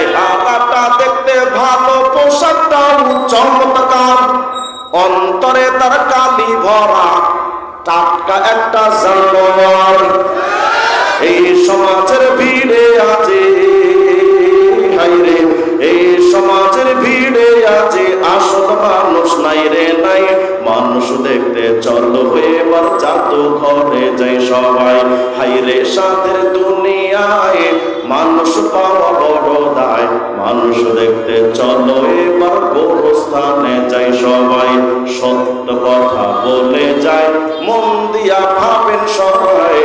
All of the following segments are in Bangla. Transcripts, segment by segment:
চেহারাটা দেখতে ভালো, পোশাকটাও চমৎকার, অন্তরে তার কালি ভরা, টাটকা একটা জানোয়ার। এই সমাজের ভিড়ে আছে, হায়রে এই সমাজের ভিড়ে আছে আসল মানুষ নাই রে নাই। মানুষ দেখতে চল হয়ে এবার জাদু ঘরে যাই সবাই। হায়রে সাদের দুনিয়ায় মানুষ পাওয়া বড় দায়, মানুষ দেখতে চলো এবার গোরস্থানে যাই সবাই। সত্য কথা বলে যায় মন দিয়া ভাবেন সবাই,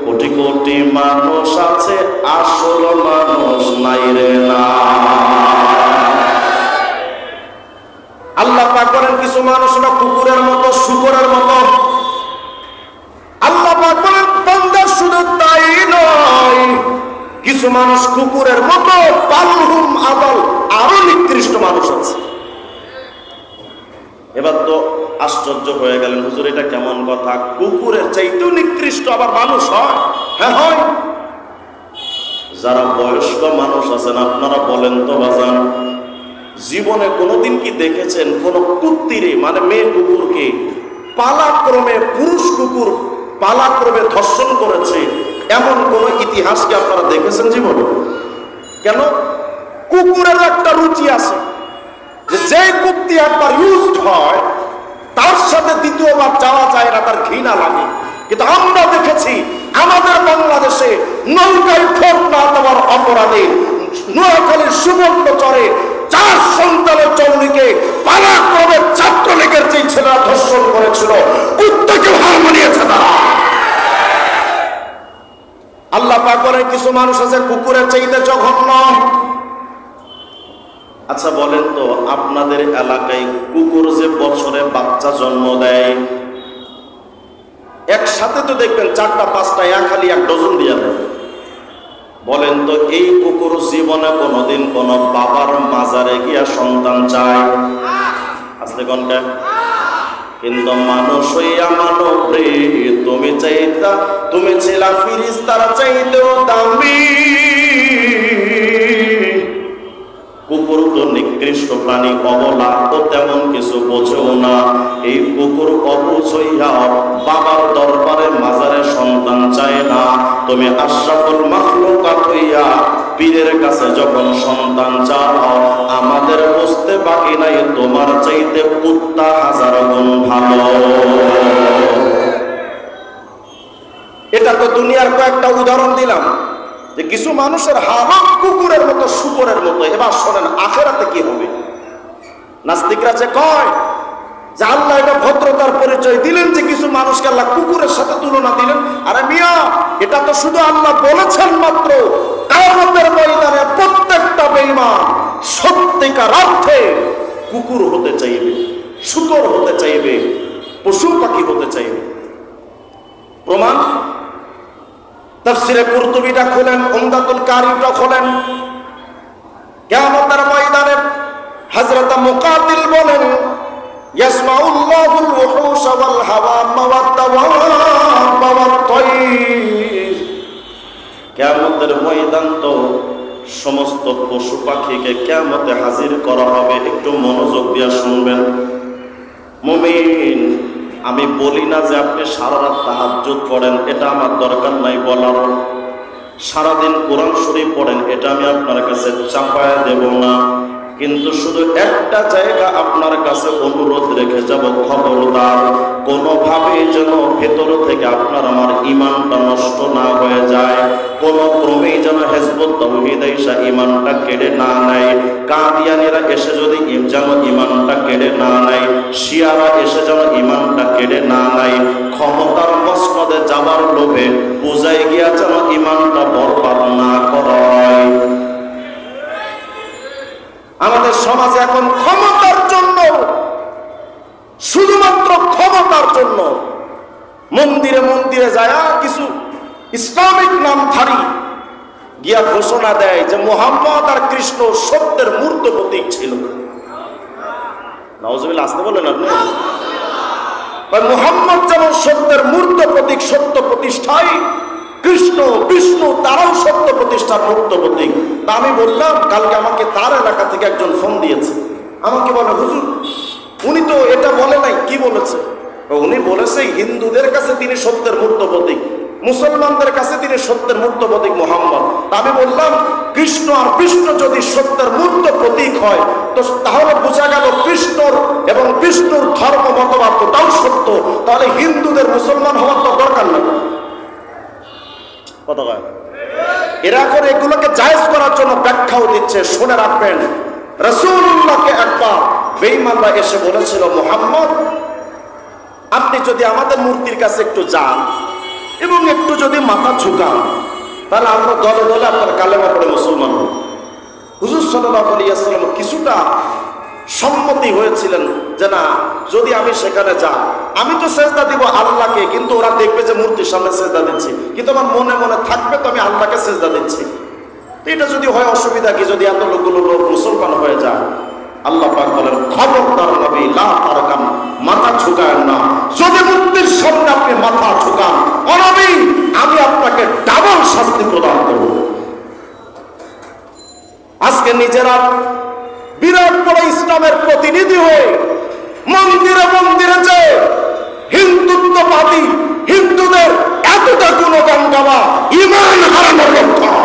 কোটি কোটি মানুষ আছে আসল মানুষ নাই রে না। আল্লাহ পাক বলেন কিছু মানুষ না কুকুরের মতো, শূকরের মতো। আল্লাহ পাক বলেন বান্দা শুধু তাই নয়, কিছু মানুষ কুকুরের মতো, বালহুম আদাল, আরো নিকৃষ্ট মানুষ আছে। এবার তো আশ্চর্য হয়ে গেলেন, হুজুর এটা কেমন কথা, কুকুরের চাইতেও নিকৃষ্ট আবার মানুষ হয়? হ্যাঁ হয়। যারা বয়স্ক মানুষ আছেন আপনারা বলেন তো বাজান, জীবনে কোনোদিন কি দেখেছেন কোন কুত্তিরে মানে মেয়ে কুকুরকে পালাক্রমে পুরুষ কুকুর পালাক্রমে ধর্ষণ করেছে এমন কোন ইতিহাস কি আপনারা দেখেছেন জীবনে? কেন? কুকুরের একটা রুচি আছে যে কুত্তি একবার ইউজড হয় তার সাথে দ্বিতীয়বার যাওয়া যায় না, তার ঘৃণা লাগে। কিন্তু আমরা দেখেছি আমাদের বাংলাদেশে নৌকায় ভোট না দেওয়ার অপরাধে নোয়াখালীর সুবর্ণচরে 4 সন্তানের জননীকে পালাক্রমে ছাত্রলীগের যে ছেলেরা ধর্ষণ করেছিল, কুত্তাকে হার মানিয়েছে তারা। আল্লাহ পাক বলেন কিছু মানুষ আছে কুকুরের চাইতে জঘন্য। আচ্ছা বলেন তো আপনাদের এলাকায় কুকুর যে বছরে বাচ্চা জন্ম দেয় একসাথে তো দেখবেন 4টা 5টা খালি 1 ডজন দিয়ে দেয়। বলেন তো এই কুকুর জীবনে কোনোদিন কোন বাবার মাজারে গিয়া সন্তান চায়? আসলে কোনটা? কিন্তু মানুষ হইয়া মানব রে, তুমি চাইতা, তুমি ছিলা ফিরিস্তারা চাইতেও দামি। কুকুর তো নিকৃষ্ট প্রাণী, অবলা তো তেমন কিছু বোঝেও না। এই কুকুর অবুঝ হইয়া বাবার দরবারে মাজারে সন্তান চায় না। তুমি আশরাফুল মাখলুকাত হইয়া পীরের কাছে যখন সন্তান চাও, আমাদের বুঝতে বাকি নাই তোমার চাইতে কুত্তা 1000 গুণ ভালো। এটা তো দুনিয়ার কয়েকটা উদাহরণ দিলাম যে কিছু মানুষের হালত কুকুরের মতো, শূকরের মতো। এবার শোনেন আখিরাতে কি হবে। নাস্তিকরা যে কয় যে আল্লাহ এটা ভদ্রতার পরিচয় দিলেন যে কিছু মানুষকে আল্লাহ কুকুরের সাথে তুলনা দিলেন। আরে মিয়া, এটা তো শুধু আল্লাহ বলেছেন মাত্র। কিয়ামতের ময়দানে প্রত্যেকটা বেঈমান সত্যিকার অর্থে কুকুর হতে চাইবে, শূকর হতে চাইবে, পশু পাখি হতে চাইবে। প্রমাণ তাফসীরে কুরতুবীটা খোলেন, উমদাতুল কারীটা খোলেন। কিয়ামতের ময়দানে হযরত মুকাতিল বলেন ইয়াসমাউল্লাহুল ওহুশ ওয়াল হাওয়াম ওয়াত দাওয়াব ওয়াত তায়র। কিয়ামতের ময়দান তো সমস্ত পশু পাখিকে কিয়ামতে হাজির করা হবে। একটু মনোযোগ দিয়ে শুনবেন মুমিন। আমি বলি না যে আপনি সারা রাত তাহাজ্জুদ পড়েন, এটা আমার দরকার নাই বলার। সারাদিন কোরআন শরীফ পড়েন, এটা আমি আপনার কাছে চাপায় দেব না। কিন্তু শুধু একটা জায়গা আপনার কাছে অনুরোধ রেখে যাব, খবরদার কোনোভাবেই যেন ভেতর থেকে আপনার আমার ঈমানটা নষ্ট না হয়ে যায়। কোনো ক্রমেই যেন হিজবুত তাওহীদ এসে ঈমানটা কেড়ে না নেয়। কাদিয়ানীরা এসে যদি যেন ঈমানটা কেড়ে না নেয়, শিয়ারা এসে যেন ঈমানটা কেড়ে না নেয়। ক্ষমতার মসনদে যাবার লোভে পূজায় গিয়া যেন ঈমানটা বরবাদ না করা হয়। আমাদের সমাজে এখন ক্ষমতার জন্য, শুধুমাত্র ক্ষমতার জন্য মন্দিরে মন্দিরে যায় কিছু ইসলামিক নামধারী গিয়া ঘোষণা দেয় যে মুহাম্মদ আর কৃষ্ণ সত্যের মূর্ত প্রতীক ছিল। নাউজুবিল্লাহ, আসতে বলেন আপনি। মুহাম্মদ যেমন সত্যের মূর্ত প্রতীক, সত্য প্রতিষ্ঠায় কৃষ্ণ বিষ্ণু তারাও সত্য প্রতিষ্ঠার মূর্ত প্রতীক। তা আমি বললাম, কালকে আমাকে তার এলাকা থেকে একজন ফোন দিয়েছে, আমাকে বলে হুজুর উনি তো এটা বলে নাই, কি বলেছে? উনি বলেছে হিন্দুদের কাছে তিনি সত্যের মূর্ত প্রতীক, মুসলমানদের কাছে তিনি সত্যের মূর্ত প্রতীক মুহাম্মদ। আমি বললাম কৃষ্ণ আর বিষ্ণু যদি সত্যের মূর্ত প্রতীক হয় তো তাহলে বোঝা গেল কৃষ্ণর এবং বিষ্ণুর ধর্ম মতবাদ ওটাও সত্য, তাহলে হিন্দুদের মুসলমান হওয়ার তো দরকার নেই। কত এরা করে এগুলোকে জায়েজ করার জন্য ব্যাখ্যাও দিচ্ছে। শুনে রাখবেন, রাসূলুল্লাহকে একবার বেঈমানরা এসে বলেছিল, মুহাম্মদ আপনি যদি আমাদের মূর্তির কাছে একটু যান এবং একটু যদি মাথা ঝুঁকান তাহলে আমরা দলে দলে আপনার কালেমা পড়ে মুসলমান হব। হুজুর সাল্লাল্লাহু আলাইহি ওয়াসাল্লাম কিছুটা সম্মতি হয়েছিলেন যে না, যদি আমি সেখানে যাই আমি তো সেজদা দিব আল্লাহকে, কিন্তু ওরা দেখবে যে মূর্তির সামনে সেজদা দিচ্ছি, কিন্তু আমার মনে মনে থাকবে তো আমি আল্লাহকে সেজদা দিচ্ছি। তো এটা যদি হয় অসুবিধা কি, যদি এত লোকগুলো লোক মুসলমান হয়ে যায়? আল্লাহ পাক বলেন, খবরদার নবী লা তারকান, মাথা ঝুঁকায়েন না। যদি মূর্তির সামনে আপনি মাথা ঝুঁকান, ও নবী আমি আপনাকে ডাবল শাস্তি প্রদান করব। আজকে নিজেরা বিরাট বড় ইসলামের প্রতিনিধি হয়ে মন্দিরে মন্দিরে যে হিন্দুত্ববাদী হিন্দুদের এতটা গুণগান গাওয়া ঈমান হারানোর লক্ষণ।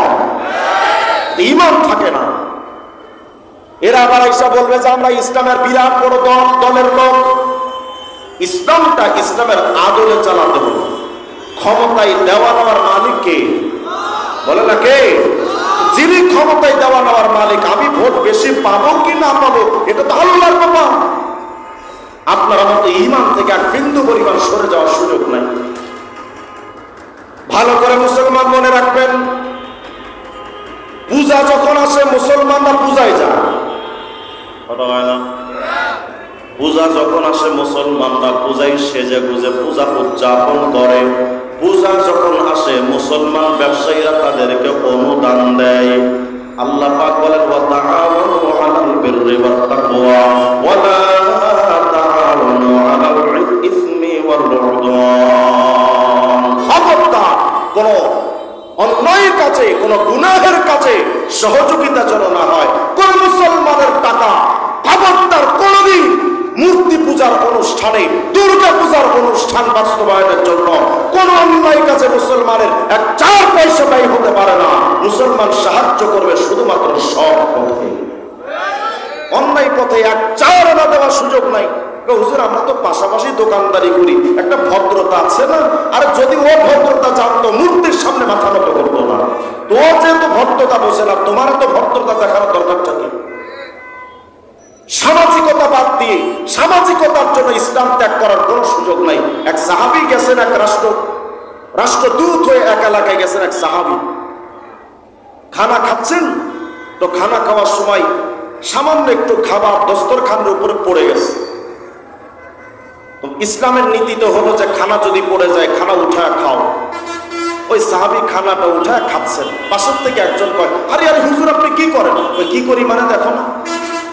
ঈমান থাকে না। এরা আবার এসে বলবে যে আমরা ইসলামের বিরাট বড় দলের লোক। ইসলামটা ইসলামের আদলে চালাতে হবে। ক্ষমতায় দেওয়া নেওয়ার মালিক কে? বলে না কে? যিনি ক্ষমতায় দেওয়া নেওয়ার মালিক, আমি ভোট বেশি পাবো কি না পাবো এটা তো আল্লাহর ব্যাপার। আপনার মতো ঈমান থেকে এক বিন্দু পরিমাণ সরে যাওয়ার সুযোগ নাই। ভালো করে মুসলমান মনে রাখবেন, পূজা যখন আসে মুসলমানরা পূজায় যায়, কথা হয় না? পূজা যখন আসে মুসলমানরা পূজায় সেজে গুজে পূজা উদযাপন করে। পূজা যখন আসে মুসলমান ব্যবসায়ীরা তাদেরকে অনুদান দেয়। আল্লাহ পাক বলেন, ওয়া তাআওয়ানু আলাল বিররি ওয়াত তাকওয়া ওয়া লা তাআওয়ানু আলাল ইসমি ওয়াল উদওয়ান। খবরদার কোন অন্যায়ের কাজে, কোন গুনাহের কাজে সহযোগিতা যেন না হয়। কোন মুসলমানের টাকা খবরদার কোনদিন মূর্তি পূজার অনুষ্ঠানে, দুর্গা পূজার অনুষ্ঠান বাস্তবায়নের জন্য কোন অন্যায় কাজে মুসলমানের এক 4 পয়সা ব্যয় হতে পারে না। মুসলমান সাহায্য করবে শুধুমাত্র সৎ পথে। অন্যায় পথে 1 4 আনা দেওয়ার সুযোগ নাই। হুজুর আমরা তো পাশাপাশি দোকানদারি করি, একটা ভদ্রতা আছে না? আর যদি ও ভদ্রতা জানতো মূর্তির সামনে মাথা নত করতো না। তো ও যেহেতু ভদ্রতা বোঝে না, তোমার তো ভদ্রতা দেখানোর দরকারটা কি? সামাজিকতা বাদ দিয়ে সামাজিকতার জন্য ইসলাম ত্যাগ করার কোনো সুযোগ নাই। এক সাহাবী গেছেন, এক রাষ্ট্রদূত হয়ে এক এলাকায় গেছেন। এক সাহাবী খানা খাচ্ছেন, তো খানা খাওয়ার সময় সামান্য একটু খাবার দস্তরখানের উপরে পড়ে গেছে। তো ইসলামের নীতি তো হলো যে খানা যদি পড়ে যায় খানা উঠায় খাও। ওই সাহাবী খানাটা উঠায় খাচ্ছেন, পাশের থেকে একজন কয়, আরে আরে হুজুর আপনি কি করেন? ওই কি করি মানে দেখো না,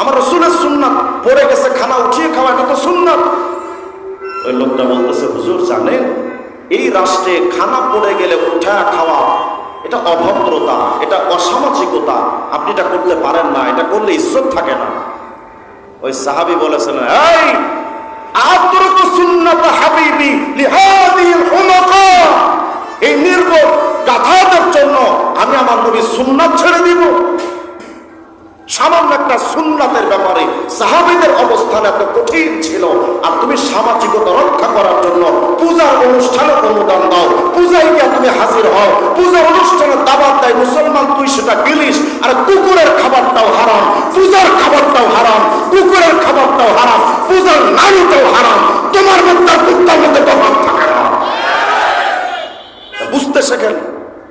আমার রাসূলের সুন্নাত, পড়ে গেছে খানা উঠিয়ে খাওয়া, এটা তো সুন্নাত। ওই লোকটা বলতেছে, হুজুর জানেন এই রাষ্ট্রে খানা পড়ে গেলে উঠায় খাওয়া এটা অভদ্রতা, এটা অসামাজিকতা, আপনি এটা করতে পারেন না, এটা করলে ইজ্জত থাকে না। ওই সাহাবী বলেছেন, এই আতরকু সুন্নাত হাবিবি লিহাদিল হুমাকা, এই নির্বোধ গাধাদের জন্য আমি আমার নবীর সুন্নাত ছেড়ে দিব? সামান্য একটা সুন্নাতের ব্যাপারে সাহাবীদের অবস্থান এত কঠিন ছিল, আর তুমি সামাজিকতা রক্ষা করার জন্য পূজার অনুষ্ঠানে অনুদান দাও, পূজায় গিয়ে তুমি হাজির হও, পূজার অনুষ্ঠানে দাওয়াত দেয় মুসলমান, তুই সেটা গিলিস। আর কুকুরের খাবারটাও হারাম, পূজার খাবারটাও হারাম, কুকুরের খাবারটাও হারাম, পূজার নারীটাও হারাম। তোমার মধ্যে কুত্তার মধ্যে তফাৎ থাকে না। বুঝতে শেখেন,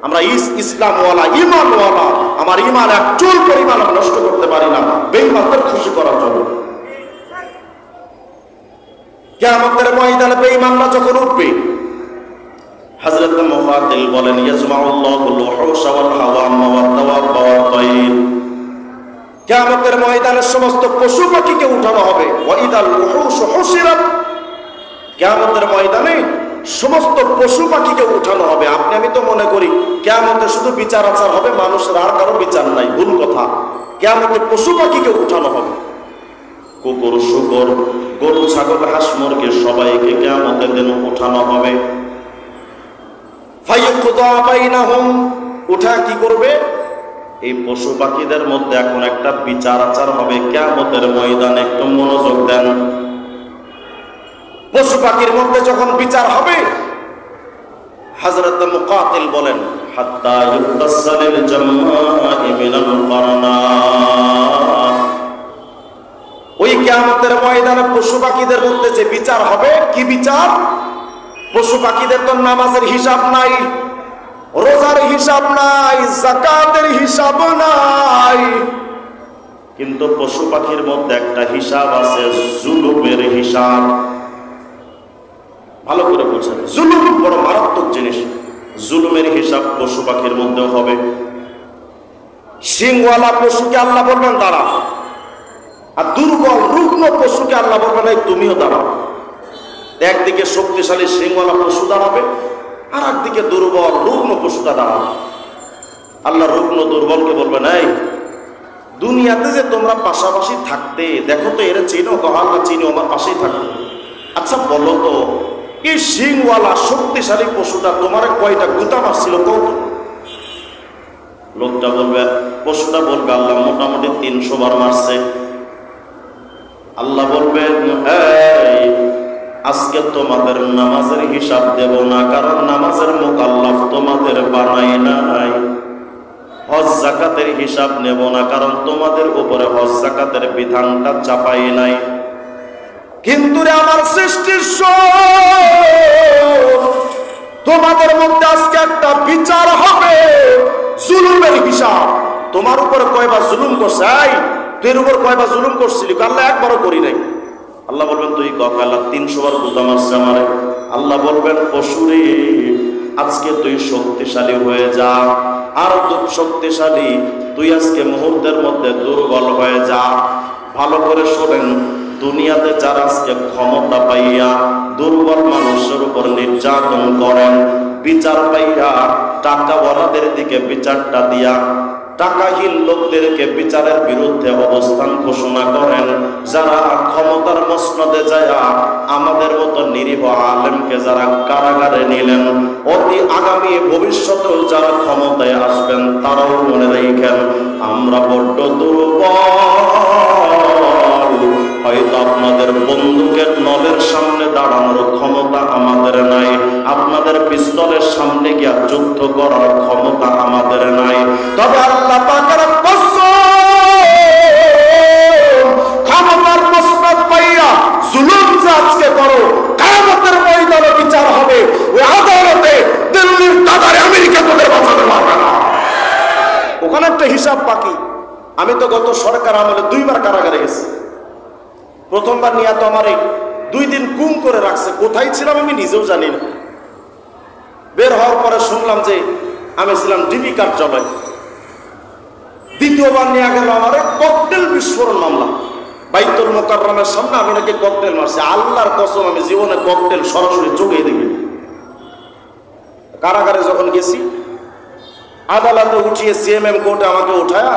আমরা ইসলামওয়ালা ঈমানওয়ালা, আমার ঈমান এক চুল পরিমাণ আমি নষ্ট করতে পারি না বেঈমানদের খুশি করার জন্য। কিয়ামতের ময়দানে বেঈমানরা যখন উঠবে, হযরত মুফাদ্দিল বলেন, ইয়াজমাউল্লাহুল ওয়াহুশা ওয়াল হাওয়াম ওয়াত তাওয়াবা ওয়াত তায়র। কিয়ামতের ময়দানে সমস্ত পশু পাখিকে উঠানো হবে। ওয়া ইদাল ওয়াহুশু হুশিরাত, কিয়ামতের ময়দানে সমস্ত পশু পাখিকে উঠানো হবে। আপনি আমি তো মনে করি কিয়ামতে শুধু বিচার আচার হবে, মানুষের আর কারো বিচার নাই। ভুল কথা। কিয়ামতে পশু পাখিকে উঠানো হবে। কুকুর, শুকর, গরু, ছাগল, হাঁস, মুরগি সবাইকে কিয়ামতের দিন উঠানো হবে। ফায়ুকদা বাইনাহুম, উঠা কি করবে? এই পশু পাখিদের মধ্যে এখন একটা বিচার আচার হবে কিয়ামতের ময়দানে। একটু মনোযোগ দেন। পশু পাখির মধ্যে যখন বিচার হবে, হযরত মুকাতিল বলেন, হাত্তা ইউতাসালিল জাম্মা'i মিনাল কারনা। ওই কিয়ামতের ময়দানে পশু পাখিদের মধ্যে যে বিচার হবে, কি বিচার? পশু পাখিদের তো নামাজের হিসাব নাই, রোজার হিসাব নাই, যাকাতের হিসাব নাই, কিন্তু পশু পাখির মধ্যে একটা হিসাব আছে, জুলুমের হিসাব। ভালো করে বুঝেন, জুলুম বড় মারাত্মক জিনিস। জুলুমের হিসাব পশু পাখির মধ্যে হবে। সিংওয়ালা পশুকে আল্লাহ বলবেন দাঁড়া, আর দুর্বল রুগ্ন পশুকে আল্লাহ বলবেন এই তুমিও দাঁড়াও। একদিকে শক্তিশালী সিংওয়ালা পশু দাঁড়াবে, আর একদিকে দুর্বল রুগ্ন পশুটা দাঁড়াবে। আল্লাহ রুগ্ন দুর্বলকে বলবেন, এই দুনিয়াতে যে তোমরা পাশাপাশি থাকতে, দেখো তো এরা চিনো? আল্লাহ চিনো, আমার পাশেই থাকো। আচ্ছা বলো তো, এই সিংওয়ালা শক্তিশালী পশুটা তোমার কয়টা গুতা মারছিল কত? লোকটা বলবে, পশুটা বলবে, আল্লাহ মোটামুটি 300 বার মারছে। আল্লাহ বলবেন, এই আজকে তোমাদের নামাজের হিসাব দেব না, কারণ নামাজের মুকাল্লাফ তোমাদের বানাই নাই। হজ যাকাতের হিসাব নেব না, কারণ তোমাদের উপরে হজ যাকাতের বিধানটা চাপাই নাই। কিন্তু রে আমার সৃষ্টির তোমাদের মধ্যে আজকে একটা বিচার হবে, জুলুমের হিসাব। তোমার উপর কয়বার জুলুম করছে? তুই উপর কয়বার জুলুম করছিলি? আল্লাহ একবারও করি নাই। আল্লাহ বলবেন, তুই আল্লাহ 300 বার গুতা মারছে আমারে। আল্লাহ বলবেন, পশুরে আজকে তুই শক্তিশালী হয়ে যা, আর তুই শক্তিশালী, তুই আজকে মুহূর্তের মধ্যে দুর্বল হয়ে যা। ভালো করে শোনেন, দুনিয়াতে যারা আজকে ক্ষমতা পাইয়া দুর্বল মানুষের উপর নির্যাতন করেন, বিচার পাইয়া টাকাওয়ালাদের দিকে বিচারটা দিয়া টাকাহীন লোকদেরকে বিচারের বিরুদ্ধে অবস্থান ঘোষণা করেন, যারা ক্ষমতার মসনদে যায় আমাদের মতো নিরীহ আলেমকে যারা কারাগারে নিলেন, অতি আগামী ভবিষ্যতেও যারা ক্ষমতায় আসবেন, তারাও মনে রাখেন আমরা বড্ড দুর্বল। হয়তো আপনাদের বন্দুকের নলের সামনে দাঁড়ানোর ক্ষমতা আমাদের নাই, আপনাদের পিস্তলের সামনে গিয়া যুদ্ধ করার ক্ষমতা আমাদের নাই। তবে আল্লাহ পাকের কসম, ক্ষমতার মসনদ পাইয়া জুলুম যে আজকে করো, কিয়ামতের ময়দানে বিচার হবে। ওই আদালতে দিল্লির দাদারে আমেরিকা তোদের বাঁচাতে পারবে না। ওখানে একটা হিসাব বাকি। আমি তো গত সরকার আমলে 2 বার কারাগারে গেছি। প্রথমবার নিয়ে তো আমার 2 দিন গুম করে রাখছে, কোথায় ছিলাম আমি নিজেও জানি না। বের হওয়ার পরে শুনলাম যে আমি ছিলাম ডিবি কার্যালয়। দ্বিতীয়বার নিয়ে গেল আমার ককটেল বিস্ফোরণ মামলা। বাইতুল মোকাররমের সামনে আমি নাকি ককটেল মারছি। আল্লাহর কসম, আমি জীবনে ককটেল সরাসরি চোখে দেখি। কারাগারে যখন গেছি, আদালতে উঠিয়ে সিএমএম কোর্টে আমাকে উঠায়া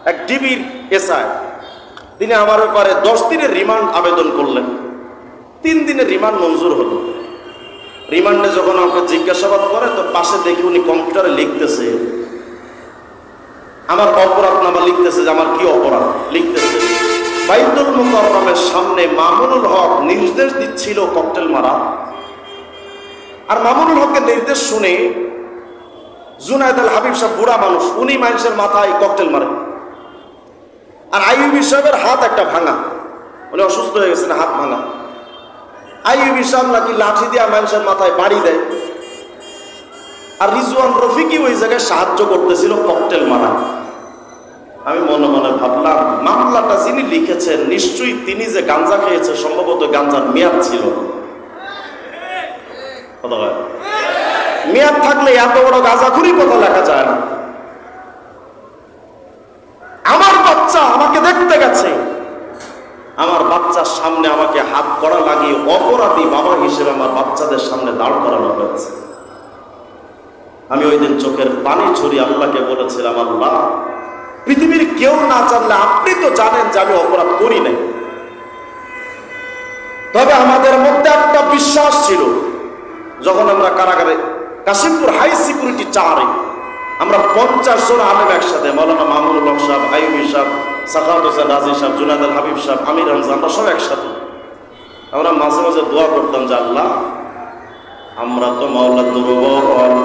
এক ডিবির এসআই, তিনি আমার ব্যাপারে 10 দিনের রিমান্ড আবেদন করলেন। 3 দিনের রিমান্ড মঞ্জুর হলো। রিমান্ডে যখন আমাকে জিজ্ঞাসাবাদ করে, তো পাশে দেখি উনি কম্পিউটারে লিখতেছে, আমার অপরাধ নামা লিখতেছে, যে আমার কি অপরাধ লিখতেছে। বাইতুল মুকাররমের সামনে মামুনুল হক নির্দেশ দিচ্ছিল ককটেল মারা, আর মামুনুল হকের নির্দেশ শুনে জুনায়েদ আল হাবিব সাহেব বুড়া মানুষ, উনি মানুষের মাথায় ককটেল মারে। আর আইয়ুবী সাহেবের হাত একটা ভাঙা, উনি অসুস্থ হয়ে গেছেন, হাত ভাঙা। আইয়ুবী সাহেব নাকি লাঠি দিয়ে মানুষের মাথায় বাড়ি দেয়, আর রিজওয়ান রফিকি ওই জায়গায় সাহায্য করতেছিল ককটেল মারা। আমি মনে মনে ভাবলাম, মামলাটা যিনি লিখেছেন নিশ্চয়ই তিনি যে গাঞ্জা খেয়েছে, সম্ভবত গাঞ্জার মেয়াদ ছিল। মেয়াদ থাকলে এত বড় গাঁজাখুরি কথা লেখা যায় না। আমার বাচ্চা আমাকে দেখতে গেছে, আমার বাচ্চার সামনে আমাকে হাত করা লাগিয়ে অপরাধী বাবা হিসেবে আমার বাচ্চাদের সামনে দাঁড় করানো হয়েছে। আমি ওই দিন চোখের পানি ছড়িয়ে আল্লাহকে বলেছিলাম, আল্লাহ, পৃথিবীর কেউ না জানলে আপনি তো জানেন যে আমি অপরাধ করি নাই। তবে আমাদের মধ্যে একটা বিশ্বাস ছিল, যখন আমরা কারাগারে কাশিমপুর হাই সিকিউরিটি 4-এ আমরা 50 জন আলেম একসাথে, মৌলানা মামুনুল হক সাহেব, আইয়ুবী সাহেব, সাখাওয়াত হোসেন রাজি সাহেব, জুনায়েদ আল হাবিব সাহেব, আমির হামজা, আমরা সব একসাথে। আমরা মাঝে মাঝে দোয়া করতাম যে আল্লাহ, আমরা তো মাওলা দুর্বল,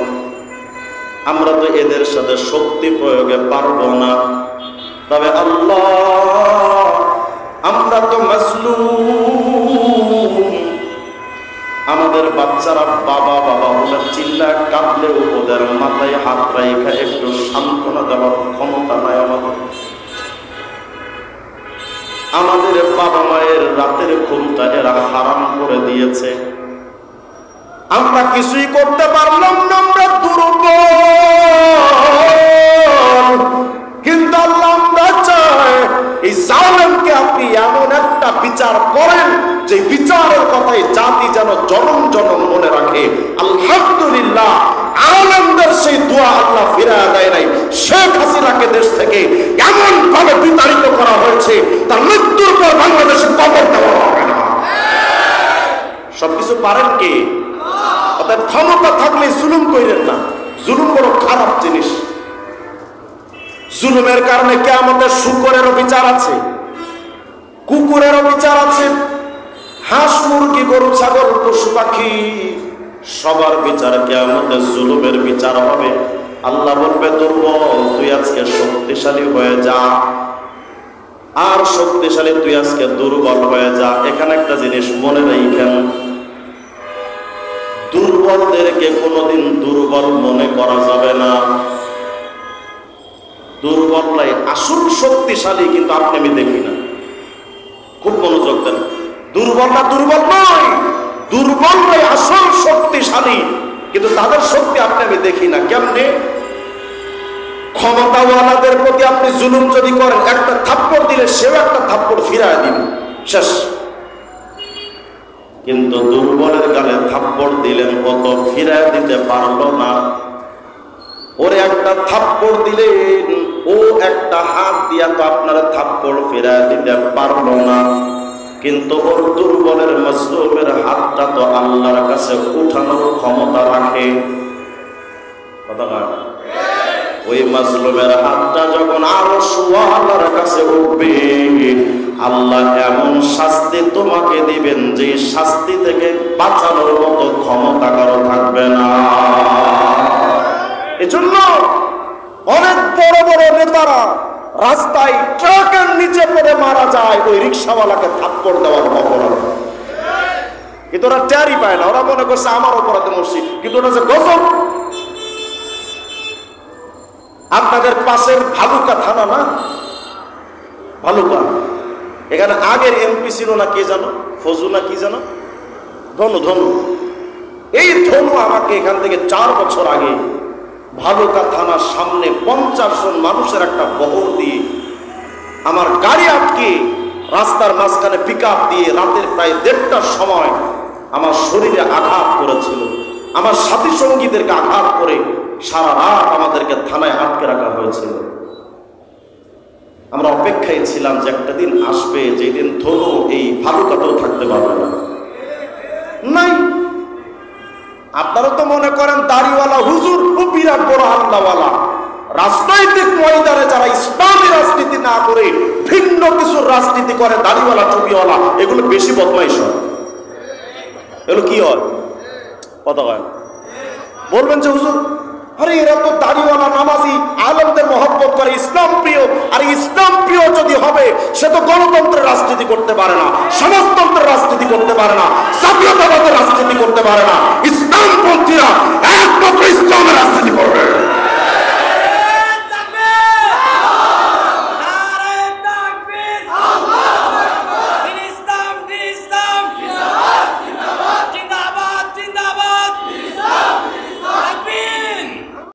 আমরা তো এদের সাথে শক্তি প্রয়োগে পারবো না, তবে আল্লাহ আমরা তো মাজলুম, আমাদের বাচ্চারা বাবা বাবা বলে চিল্লা কাঁদলেও ওদের মাথায় হাত রাখা একটু সান্ত্বনা দেওয়ার ক্ষমতা নাই আমাদের বাবা মায়ের রাতের ঘুমটা এরা হারাম করে দিয়েছে। আমরা কিছুই করতে পারলাম না, আমরা দুর্বল। কিন্তু আল্লাহ আমরা চাই এই জালেমকে আপনি এমন একটা বিচার করেন যে বিচারের কথাই জাতি যেন জনম জনম মনে রাখে। আলহামদুলিল্লাহ, আলেমদের সেই দোয়া আল্লাহ ফিরায় দেয় নাই। শেখ হাসিনাকে দেশ থেকে এমন ভাবে বিতাড়িত করা হয়েছে, তার মৃত্যুর পর বাংলাদেশে কবর দেওয়া হবে না। সবকিছু পারেন কে? অর্থাৎ ক্ষমতা থাকলে জুলুম কইরেন না। জুলুম বড় খারাপ জিনিস। জুলুমের কারণে কিয়ামতের শুকরেরও বিচার আছে, কুকুরেরও বিচার আছে, হাঁস মুরগি গরু ছাগল পশু পাখি সবার বিচার কিয়ামতে জুলুমের বিচার হবে। আল্লাহ বলবে, দুর্বল তুই আজকে শক্তিশালী হয়ে যা, আর শক্তিশালী তুই আজকে দুর্বল হয়ে যা। এখানে একটা জিনিস মনে রাখেন, দুর্বলদেরকে কোনোদিন দুর্বল মনে করা যাবে না। দুর্বলরাই আসল শক্তিশালী, কিন্তু আপনি আমি দেখি না। খুব মনোযোগ দেন, দুর্বলরা দুর্বল নয়, দুর্বলরাই আসল শক্তিশালী, কিন্তু তাদের শক্তি আপনি আমি দেখি না। কেমনে? ক্ষমতাওয়ালাদের প্রতি আপনি জুলুম যদি করেন, একটা থাপ্পড় দিলে সেও একটা থাপ্পড় ফিরায় দিবে, শেষ। কিন্তু দুর্বলের গালে থাপ্পড় দিলেন, কত ফিরায় দিতে পারলো না। ওরে একটা থাপ্পড় দিলেন, ও একটা হাত দিয়া তো আপনার থাপ্পড় ফিরায় দিতে পারলো না। কিন্তু ওর দুর্বলের মাজলুমের হাতটা তো আল্লাহর কাছে উঠানোর ক্ষমতা রাখে। ওই মাজলুমের হাতটা যখন আরশ ওয়ালার কাছে উঠবে, আল্লাহ এমন শাস্তি তোমাকে দিবেন যে শাস্তি থেকে বাঁচানোর মতো ক্ষমতা কারো থাকবে না। এজন্য অনেক বড় বড় নেতারা রাস্তায় ট্রাকের নিচে পড়ে মারা যায় ওই রিক্সাওয়ালাকে থাপ্পড় দেওয়ার অপরাধ, কিন্তু ওরা টেরই পায় না। ওরা মনে করছে আমার অপরাধে মরছি, কিন্তু ওটা যে গজব। আপনাদের পাশের ভালুকা থানা না, ভালুকা, এখানে আগের এমপি ছিল না কে জানো, ফজু না কি জানো, ধনু। ধনু, এই ধনু আমাকে এখান থেকে 4 বছর আগে ভালুকা থানার সামনে 50 জন মানুষের একটা বহর দিয়ে আমার গাড়ি আটকে রাস্তার মাঝখানে পিকআপ দিয়ে রাতের প্রায় 1:30টার সময় আমার শরীরে আঘাত করেছিল। আমার সাথী সঙ্গীদেরকে আঘাত করে সারা রাত আমাদেরকে থানায় আটকে রাখা হয়েছিল। আমরা অপেক্ষায় ছিলাম যে একটা দিন আসবে যেদিন ধনু এই ভালুকাতেও থাকতে পারবে না। নাই, আপনারা তো মনে করেন দাড়িওয়ালা হুজুর ও বিরাট বড় আল্লাহওয়ালা। রাজনৈতিক ময়দানে যারা ইসলামী রাজনীতি না করে ভিন্ন কিছু রাজনীতি করে, দাড়িওয়ালা টুপিওয়ালা, এগুলো বেশি বদমাইশ হয়। এগুলো কি হয়? কথা হয় না। বলবেন যে হুজুর, আরে এরা তো দাড়িওয়ালা নামাজি, আলেমদের মহব্বত করে, ইসলাম প্রিয়। আর ইসলাম প্রিয় যদি হবে, সে তো গণতন্ত্রের রাজনীতি করতে পারে না, সমাজতন্ত্রের রাজনীতি করতে পারে না, জাতীয়তাবাদের রাজনীতি করতে পারে না। ইসলামপন্থীরা একমাত্র ইসলামের রাজনীতি করবে।